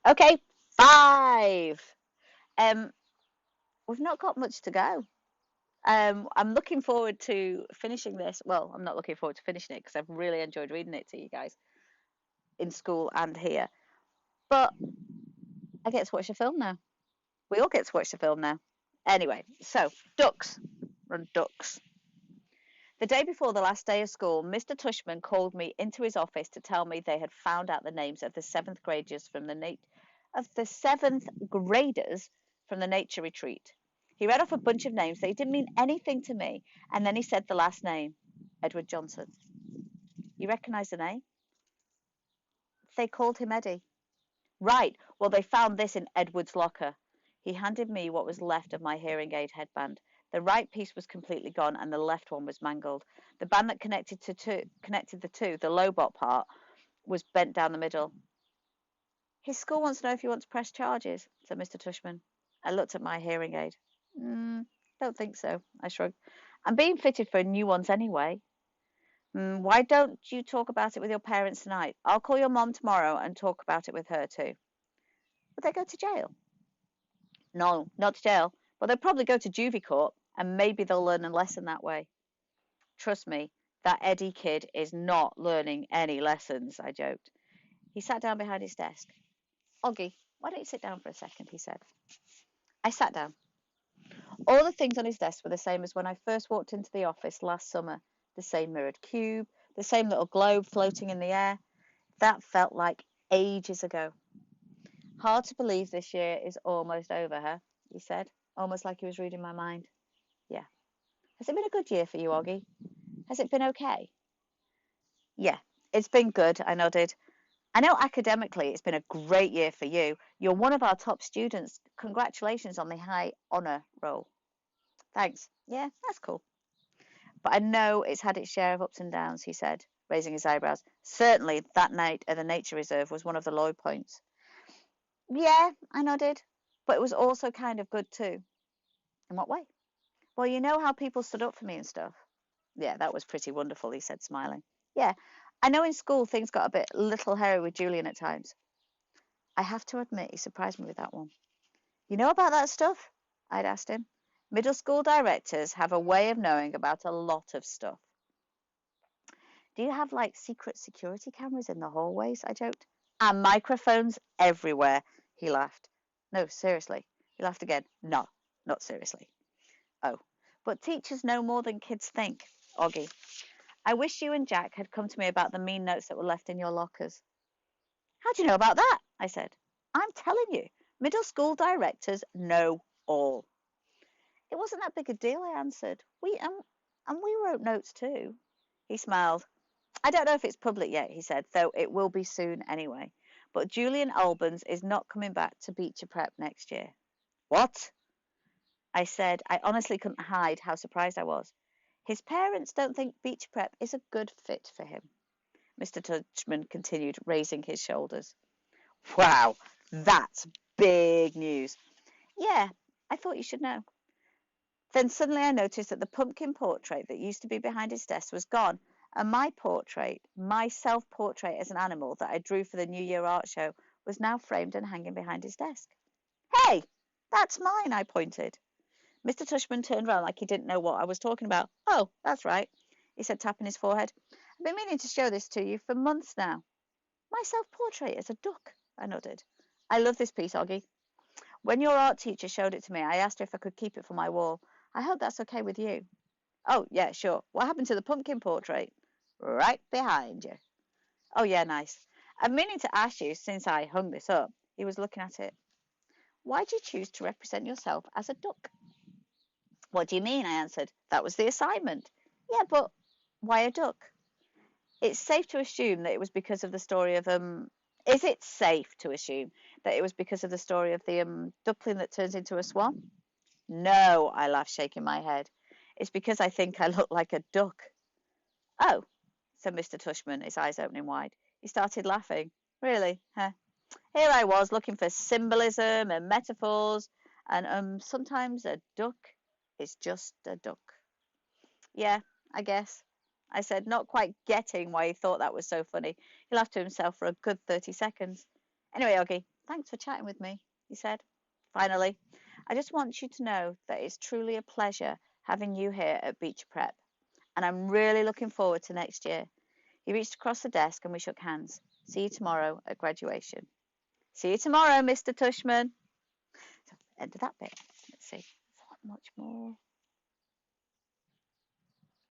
Okay, 5. Um, we've not got much to go. I'm looking forward to finishing this. Well, I'm not looking forward to finishing it because I've really enjoyed reading it to you guys in school and here. But I get to watch a film now. We all get to watch the film now. Anyway, so ducks. Run ducks. The day before the last day of school, Mr. Tushman called me into his office to tell me they had found out the names of the seventh graders from the nature retreat. He read off a bunch of names that didn't mean anything to me, and then he said the last name, Edward Johnson. You recognise the name? They called him Eddie. Right. Well, they found this in Edward's locker. He handed me what was left of my hearing aid headband. The right piece was completely gone, and the left one was mangled. The band that connected the two, the Lobot part, was bent down the middle. His school wants to know if you want to press charges, said Mr. Tushman. I looked at my hearing aid. Don't think so, I shrugged. I'm being fitted for new ones anyway. Why don't you talk about it with your parents tonight? I'll call your mom tomorrow and talk about it with her too. Would they go to jail? No, not to jail, but they'll probably go to juvie court, and maybe they'll learn a lesson that way. Trust me, that Eddie kid is not learning any lessons, I joked. He sat down behind his desk. Oggy, why don't you sit down for a second, he said. I sat down. All the things on his desk were the same as when I first walked into the office last summer. The same mirrored cube, the same little globe floating in the air. That felt like ages ago. Hard to believe this year is almost over, huh? He said, almost like he was reading my mind. Yeah. Has it been a good year for you, Oggy? Has it been okay? Yeah, it's been good, I nodded. I know academically it's been a great year for you. You're one of our top students. Congratulations on the high honour roll. Thanks. Yeah, that's cool. But I know it's had its share of ups and downs, he said, raising his eyebrows. Certainly that night at the nature reserve was one of the low points. Yeah, I nodded. But it was also kind of good too. In what way? Well, you know how people stood up for me and stuff. Yeah, that was pretty wonderful, he said, smiling. Yeah, I know in school things got a bit little hairy with Julian at times. I have to admit, he surprised me with that one. You know about that stuff? I'd asked him. Middle school directors have a way of knowing about a lot of stuff. Do you have like secret security cameras in the hallways? I joked. And microphones everywhere, he laughed. No, seriously. He laughed again. No, not seriously. Oh, but teachers know more than kids think, Oggy. I wish you and Jack had come to me about the mean notes that were left in your lockers. How do you know about that? I said. I'm telling you, middle school directors know all. It wasn't that big a deal, I answered. And we wrote notes too. He smiled. I don't know if it's public yet, he said, though it will be soon anyway. But Julian Albans is not coming back to Beecher Prep next year. What? I said. I honestly couldn't hide how surprised I was. His parents don't think Beecher Prep is a good fit for him. Mr. Tudgman continued, raising his shoulders. Wow, that's big news. Yeah, I thought you should know. Then suddenly I noticed that the pumpkin portrait that used to be behind his desk was gone, and my portrait, my self-portrait as an animal that I drew for the New Year art show, was now framed and hanging behind his desk. Hey, that's mine, I pointed. Mr. Tushman turned round like he didn't know what I was talking about. Oh, that's right, he said, tapping his forehead. I've been meaning to show this to you for months now. My self-portrait as a duck, I nodded. I love this piece, Oggy. When your art teacher showed it to me, I asked her if I could keep it for my wall. I hope that's okay with you. Oh, yeah, sure. What happened to the pumpkin portrait? Right behind you. Oh, yeah, nice. I'm meaning to ask you, since I hung this up, he was looking at it. Why'd you choose to represent yourself as a duck? What do you mean? I answered. That was the assignment. Yeah, but why a duck? It's safe to assume that it was because of the story of Is it safe to assume that it was because of the story of the duckling that turns into a swan? No, I laughed, shaking my head. It's because I think I look like a duck. Oh, said Mr. Tushman, his eyes opening wide. He started laughing. Really? Huh? Here I was looking for symbolism and metaphors, and sometimes a duck is just a duck. Yeah, I guess, I said, not quite getting why he thought that was so funny. He laughed to himself for a good 30 seconds. Anyway, Oggy, Thanks for chatting with me, he said. Finally, I just want you to know that it's truly a pleasure having you here at Beecher Prep, and I'm really looking forward to next year. He reached across the desk and we shook hands. See you tomorrow at graduation. See you tomorrow, Mr. Tushman. So, end of that bit. Let's see. There's not much more.